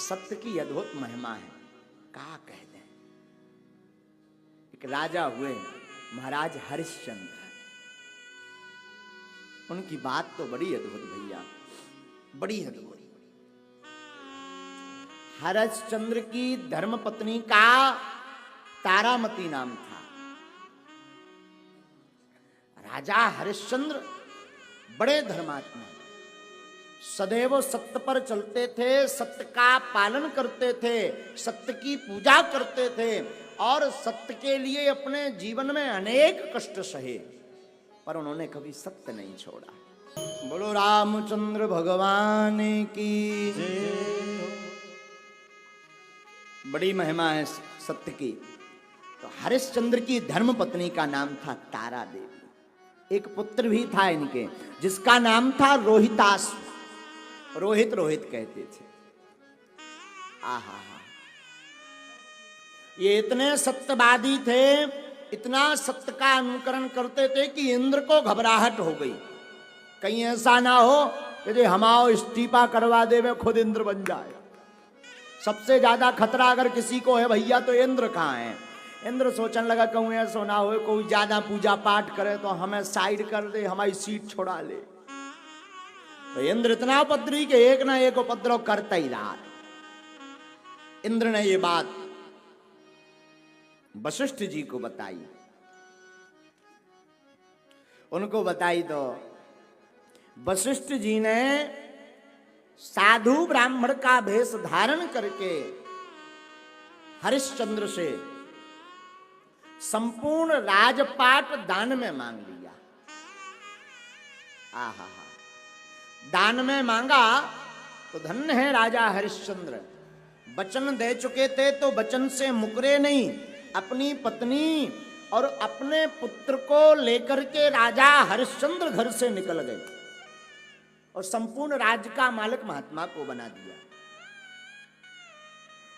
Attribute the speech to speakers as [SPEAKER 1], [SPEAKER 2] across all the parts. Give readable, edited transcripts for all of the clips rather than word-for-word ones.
[SPEAKER 1] सत्य की अद्भुत महिमा है, क्या कह दें। एक राजा हुए महाराज हरिश्चंद्र, उनकी बात तो बड़ी अद्भुत भैया, बड़ी अद्भुत। हरिश्चंद्र की धर्मपत्नी का तारामती नाम था। राजा हरिश्चंद्र बड़े धर्मात्मा, सदैव सत्य पर चलते थे, सत्य का पालन करते थे, सत्य की पूजा करते थे और सत्य के लिए अपने जीवन में अनेक कष्ट सहे, पर उन्होंने कभी सत्य नहीं छोड़ा। बोलो रामचंद्र भगवान की बड़ी महिमा है सत्य की। तो हरिश्चंद्र की धर्मपत्नी का नाम था तारा देवी। एक पुत्र भी था इनके, जिसका नाम था रोहितास। रोहित रोहित कहते थे। आहा, ये इतने सत्यवादी थे, इतना सत्य का अनुकरण करते थे कि इंद्र को घबराहट हो गई। कहीं ऐसा ना हो यदि हमाओ इस्तीफा करवा दे वे खुद इंद्र बन जाए। सबसे ज्यादा खतरा अगर किसी को है भैया तो इंद्र कहाँ है। इंद्र सोचने लगा कहूँ ऐसा ना हो कोई ज्यादा पूजा पाठ करे तो हमें साइड कर दे, हमारी सीट छोड़ा ले। तो इंद्र इतना उपद्रवी कि एक ना एक उपद्रव करता ही रहा। इंद्र ने ये बात वशिष्ठ जी को बताई। उनको बताई तो वशिष्ठ जी ने साधु ब्राह्मण का भेष धारण करके हरिश्चंद्र से संपूर्ण राजपाट दान में मांग लिया। आहा, दान में मांगा तो धन्य है राजा हरिश्चंद्र। वचन दे चुके थे तो वचन से मुकरे नहीं। अपनी पत्नी और अपने पुत्र को लेकर के राजा हरिश्चंद्र घर से निकल गए और संपूर्ण राज्य का मालिक महात्मा को बना दिया।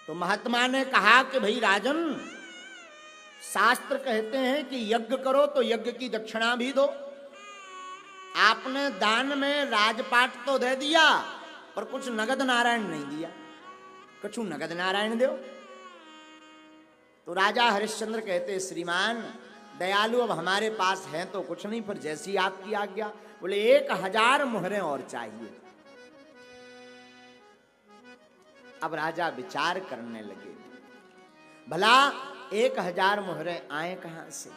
[SPEAKER 1] तो महात्मा ने कहा कि भाई राजन, शास्त्र कहते हैं कि यज्ञ करो तो यज्ञ की दक्षिणा भी दो। आपने दान में राजपाट तो दे दिया पर कुछ नगद नारायण नहीं दिया, कुछ नगद नारायण दो। तो राजा हरिश्चंद्र कहते श्रीमान दयालु, अब हमारे पास है तो कुछ नहीं, पर जैसी आपकी आज्ञा। बोले 1000 मोहरें और चाहिए। अब राजा विचार करने लगे, भला 1000 मोहरें आए कहां से।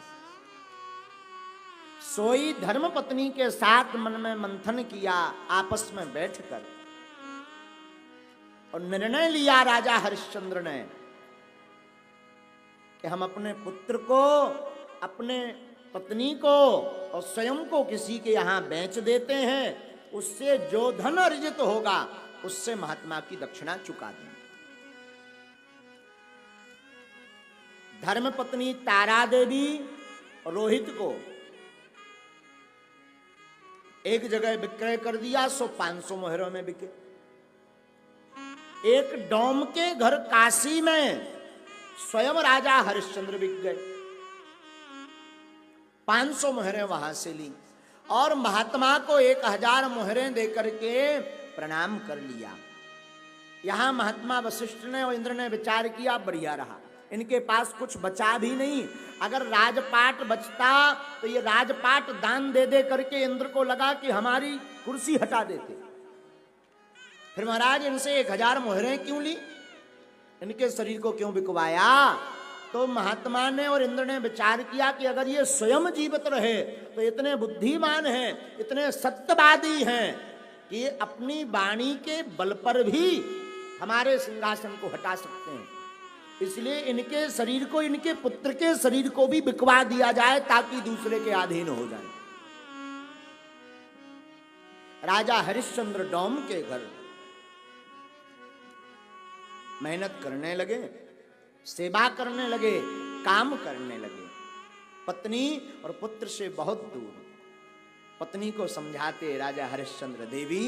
[SPEAKER 1] सोई धर्मपत्नी के साथ मन में मंथन किया, आपस में बैठकर और निर्णय लिया राजा हरिश्चंद्र ने कि हम अपने पुत्र को, अपने पत्नी को और स्वयं को किसी के यहां बेच देते हैं। उससे जो धन अर्जित होगा उससे महात्मा की दक्षिणा चुका देंगे। धर्मपत्नी तारा देवी और रोहित को एक जगह विक्रय कर दिया, 500 मोहरों में बिके। एक डोम के घर काशी में स्वयं राजा हरिश्चंद्र बिक गए। 500 मोहरें वहां से ली और महात्मा को 1000 मोहरें देकर के प्रणाम कर लिया। यहां महात्मा वशिष्ठ ने और इंद्र ने विचार किया, बढ़िया रहा, इनके पास कुछ बचा भी नहीं। अगर राजपाट बचता तो ये राजपाट दान दे दे करके इंद्र को लगा कि हमारी कुर्सी हटा देते। फिर महाराज इनसे 1000 मोहरें क्यों ली, इनके शरीर को क्यों बिकवाया। तो महात्मा ने और इंद्र ने विचार किया कि अगर ये स्वयं जीवित रहे तो इतने बुद्धिमान हैं, इतने सत्यवादी हैं कि ये अपनी वाणी के बल पर भी हमारे सिंहासन को हटा सकते हैं। इसलिए इनके शरीर को, इनके पुत्र के शरीर को भी बिकवा दिया जाए ताकि दूसरे के अधीन हो जाए। राजा हरिश्चंद्र डोम के घर मेहनत करने लगे, सेवा करने लगे, काम करने लगे। पत्नी और पुत्र से बहुत दूर। पत्नी को समझाते राजा हरिश्चंद्र, देवी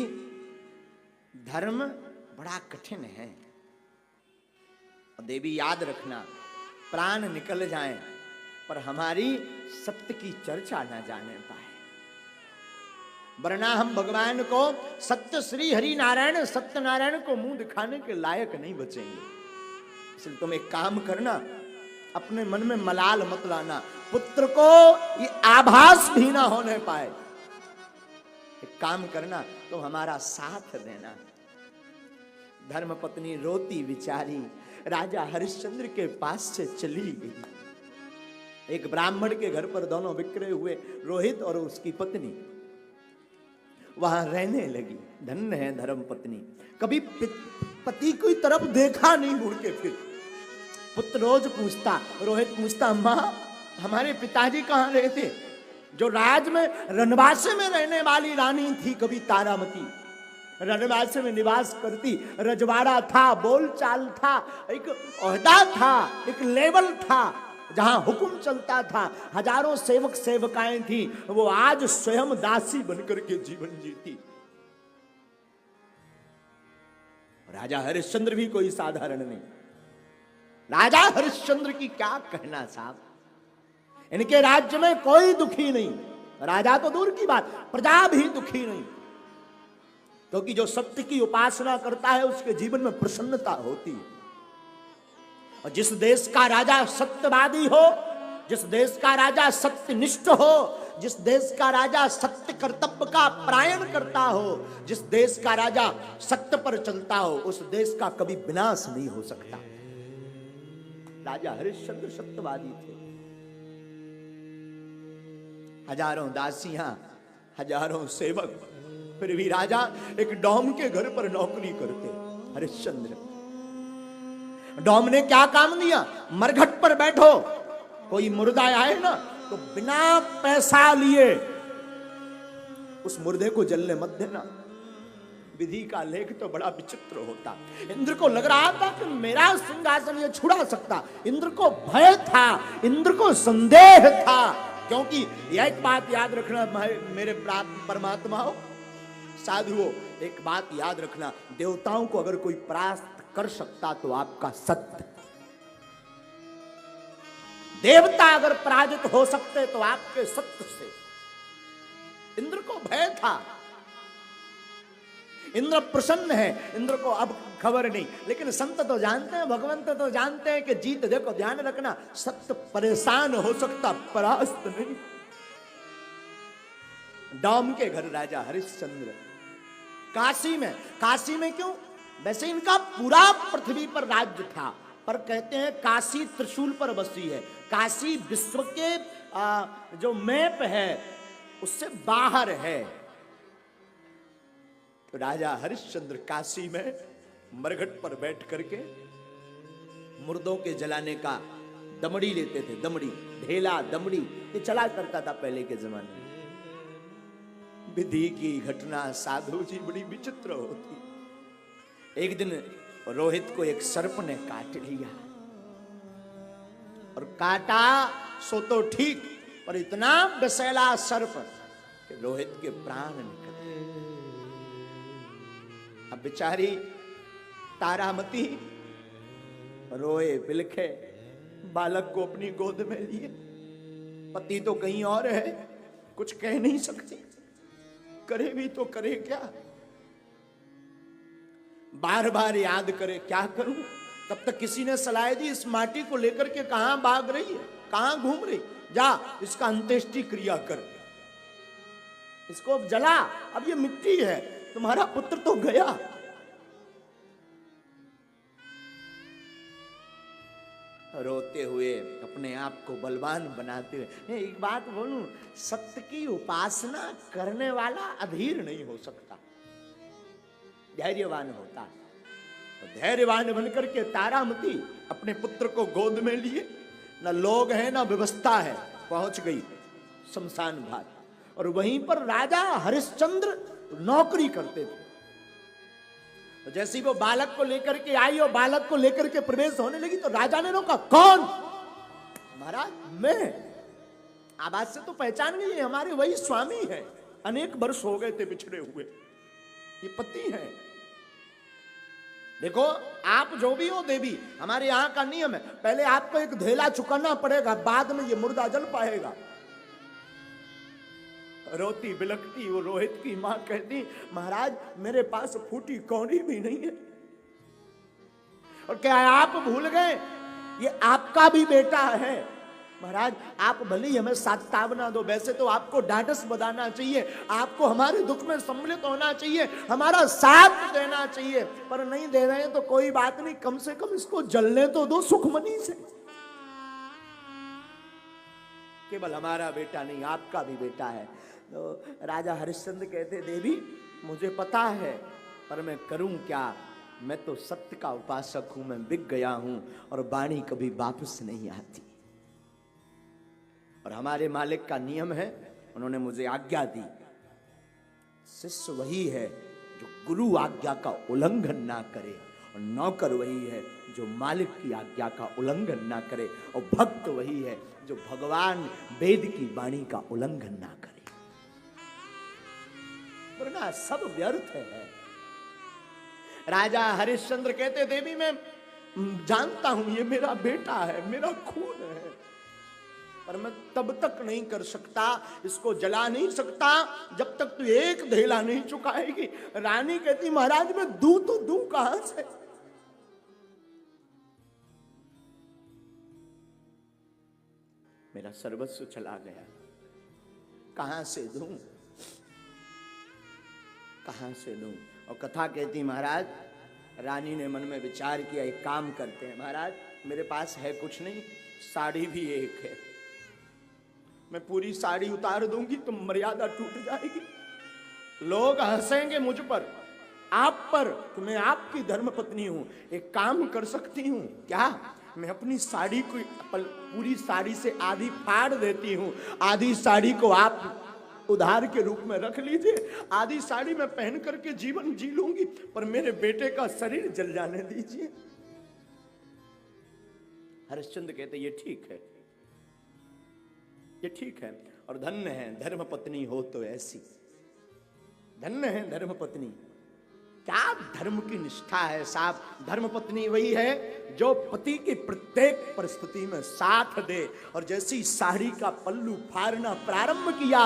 [SPEAKER 1] धर्म बड़ा कठिन है। और देवी याद रखना, प्राण निकल जाए पर हमारी सत्य की चर्चा न जाने पाए। वरना हम भगवान को सत्य श्री हरि नारायण सत्यनारायण को मुंह दिखाने के लायक नहीं बचेंगे। इसलिए तुम एक काम करना, अपने मन में मलाल मत लाना, पुत्र को ये आभास भी ना होने पाए। एक काम करना, तुम हमारा साथ देना। धर्म पत्नी रोती विचारी राजा हरिश्चंद्र के पास से चली गई। एक ब्राह्मण के घर पर दोनों बिखरे हुए रोहित और उसकी पत्नी वहां रहने लगी। धन्य है धर्म पत्नी, कभी पति की तरफ देखा नहीं मुड़ के। फिर पुत्र रोज पूछता, रोहित पूछता, अम्मा हमारे पिताजी कहाँ रहते? जो राज में रनवासे में रहने वाली रानी थी कभी तारामती, रनवासे में निवास करती, रजवाड़ा था, बोलचाल था, एक ओहदा था, एक लेवल था जहां हुक्म चलता था, हजारों सेवक सेवकाएं थी, वो आज स्वयं दासी बनकर के जीवन जीती। राजा हरिश्चंद्र भी कोई साधारण नहीं। राजा हरिश्चंद्र की क्या कहना साहब, इनके राज्य में कोई दुखी नहीं। राजा तो दूर की बात, प्रजा भी दुखी नहीं, क्योंकि जो सत्य की उपासना करता है उसके जीवन में प्रसन्नता होती है। और जिस देश का राजा सत्यवादी हो, जिस देश का राजा सत्यनिष्ठ हो, जिस देश का राजा सत्य कर्तव्य का परायण करता हो, जिस देश का राजा सत्य पर चलता हो, उस देश का कभी विनाश नहीं हो सकता। राजा हरिश्चंद्र सत्यवादी थे। हजारों दासियां, हजारों सेवक, फिर भी राजा एक डॉम के घर पर नौकरी करते। हरिश्चंद्र, डॉम ने क्या काम दिया? मरघट पर बैठो, कोई मुर्दा आए ना तो बिना पैसा लिए उस मुर्दे को जलने मत देना। विधि का लेख तो बड़ा विचित्र होता। इंद्र को लग रहा था कि मेरा सिंहासन ये छुड़ा सकता। इंद्र को भय था, इंद्र को संदेह था, क्योंकि यह एक बात याद रखना मेरे परमात्माओं, साधुओं, एक बात याद रखना, देवताओं को अगर कोई परास्त कर सकता तो आपका सत्य, देवता अगर पराजित हो सकते तो आपके सत्य से। इंद्र को भय था, इंद्र प्रसन्न है, इंद्र को अब खबर नहीं, लेकिन संत तो जानते हैं, भगवंत तो जानते हैं कि जीत, देखो ध्यान रखना, सत्य परेशान हो सकता, परास्त नहीं। डॉम के घर राजा हरिश्चंद्र, काशी में क्यों? वैसे इनका पूरा पृथ्वी पर राज्य था, पर कहते हैं काशी त्रिशूल पर बसी है। काशी विश्व के जो मैप है उससे बाहर है। तो राजा हरिश्चंद्र काशी में मरघट पर बैठ करके मुर्दों के जलाने का दमड़ी लेते थे। दमड़ी, ढेला, दमड़ी, ये चला करता था पहले के जमाने में। विधि की घटना साधु जी बड़ी विचित्र होती। एक दिन रोहित को एक सर्प ने काट लिया, और काटा सो तो ठीक, पर इतना विषैला सर्प कि रोहित के प्राण निकल गए। अब बेचारी तारामती रोए बिलखे, बालक को अपनी गोद में लिए। पति तो कहीं और है, कुछ कह नहीं सकती, करे भी तो करे क्या? बार बार याद करे, क्या करूं? तब तक किसी ने सलाह दी, इस माटी को लेकर के कहां भाग रही है, कहां घूम रही, जा इसका अंत्येष्टि क्रिया कर, इसको अब जला, अब ये मिट्टी है, तुम्हारा पुत्र तो गया। रोते हुए अपने आप को बलवान बनाते हुए, एक बात बोलूं, सत्य की उपासना करने वाला अधीर नहीं हो सकता, धैर्यवान होता है। तो धैर्यवान बनकर के तारामती अपने पुत्र को गोद में लिए, न लोग हैं न व्यवस्था है, पहुंच गई शमशान घाट, और वहीं पर राजा हरिश्चंद्र नौकरी करते थे। तो जैसे ही वो बालक को लेकर के आई और बालक को लेकर के प्रवेश होने लगी तो राजा ने रोका, कौन? महाराज मैं। आवाज से तो पहचान गई, हमारे वही स्वामी है, अनेक वर्ष हो गए थे बिछड़े हुए, ये पति है। देखो आप जो भी हो देवी, हमारे यहाँ का नियम है, पहले आपको एक धेला चुकाना पड़ेगा, बाद में ये मुर्दा जल पाएगा। रोती बिलखती वो रोहित की मां कहती, महाराज मेरे पास फूटी कौड़ी भी नहीं है। और क्या आप भूल गए ये आपका भी बेटा है? महाराज आप भले ही हमें सात्तावना दो, वैसे तो आपको ढाढ़स बधाना चाहिए, आपको हमारे दुख में सम्मिलित होना चाहिए, हमारा साथ देना चाहिए, पर नहीं दे रहे हैं तो कोई बात नहीं, कम से कम इसको जलने तो दो सुखमनी से। केवल हमारा बेटा नहीं आपका भी बेटा है। तो राजा हरिश्चंद्र कहते, देवी मुझे पता है पर मैं करूं क्या, मैं तो सत्य का उपासक हूं, मैं बिक गया हूं और वाणी कभी वापस नहीं आती। और हमारे मालिक का नियम है, उन्होंने मुझे आज्ञा दी, शिष्य वही है जो गुरु आज्ञा का उल्लंघन ना करे, और नौकर वही है जो मालिक की आज्ञा का उल्लंघन ना करे, और भक्त वही है जो भगवान वेद की वाणी का उल्लंघन ना करे, वरना सब व्यर्थ है। राजा हरिश्चंद्र कहते, देवी मैं जानता हूं ये मेरा बेटा है, मेरा खून है, पर मैं तब तक नहीं कर सकता, इसको जला नहीं सकता जब तक तू एक धेला नहीं चुकाएगी। रानी कहती, महाराज मैं दूं तो दूं कहां से? मेरा सर्वस्व चला गया, कहां से दूं, कहां से दूं? और कथा कहती, महाराज रानी ने मन में विचार किया, एक काम करते हैं महाराज, मेरे पास है कुछ नहीं, साड़ी भी एक है, मैं पूरी साड़ी उतार दूंगी तो मर्यादा टूट जाएगी, लोग हंसेंगे मुझ पर, आप पर, कि मैं आपकी धर्मपत्नी हूं। एक काम कर सकती हूं क्या, मैं अपनी साड़ी को पूरी साड़ी से आधी फाड़ देती हूं, आधी साड़ी को आप उधार के रूप में रख लीजिए, आधी साड़ी मैं पहन करके जीवन जी लूंगी, पर मेरे बेटे का शरीर जल जाने दीजिए। हरिश्चंद्र कहते, ये ठीक है, ये ठीक है, और धन्य है धर्म पत्नी हो तो ऐसी, धन्य है धर्म पत्नी। क्या धर्म की निष्ठा है साहब, धर्म पत्नी वही है जो पति की प्रत्येक परिस्थिति में साथ दे। और जैसी साड़ी का पल्लू फाड़ना प्रारंभ किया,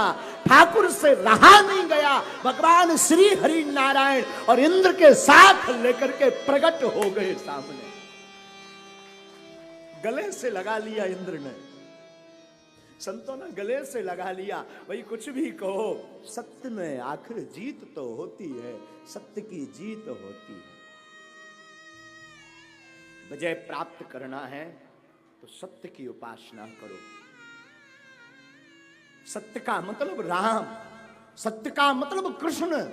[SPEAKER 1] ठाकुर से रहा नहीं गया, भगवान श्री हरि नारायण और इंद्र के साथ लेकर के प्रकट हो गए सामने, गले से लगा लिया इंद्र ने, संतों ने गले से लगा लिया। भाई कुछ भी कहो, सत्य में आखिर जीत तो होती है, सत्य की जीत होती है। विजय प्राप्त करना है तो सत्य की उपासना करो। सत्य का मतलब राम, सत्य का मतलब कृष्ण,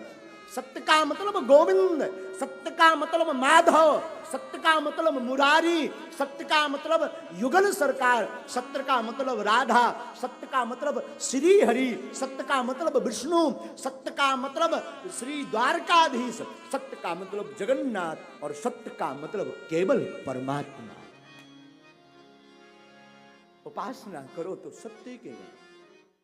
[SPEAKER 1] सत्य का मतलब गोविंद, सत्य का मतलब माधव, सत्य का मतलब मुरारी, सत्य का मतलब युगल सरकार, सत्य का मतलब राधा, सत्य का मतलब श्री हरि, सत्य का मतलब विष्णु, सत्य का मतलब श्री द्वारकाधीश, सत्य का मतलब जगन्नाथ, और सत्य का मतलब केवल परमात्मा। उपासना करो तो सत्य के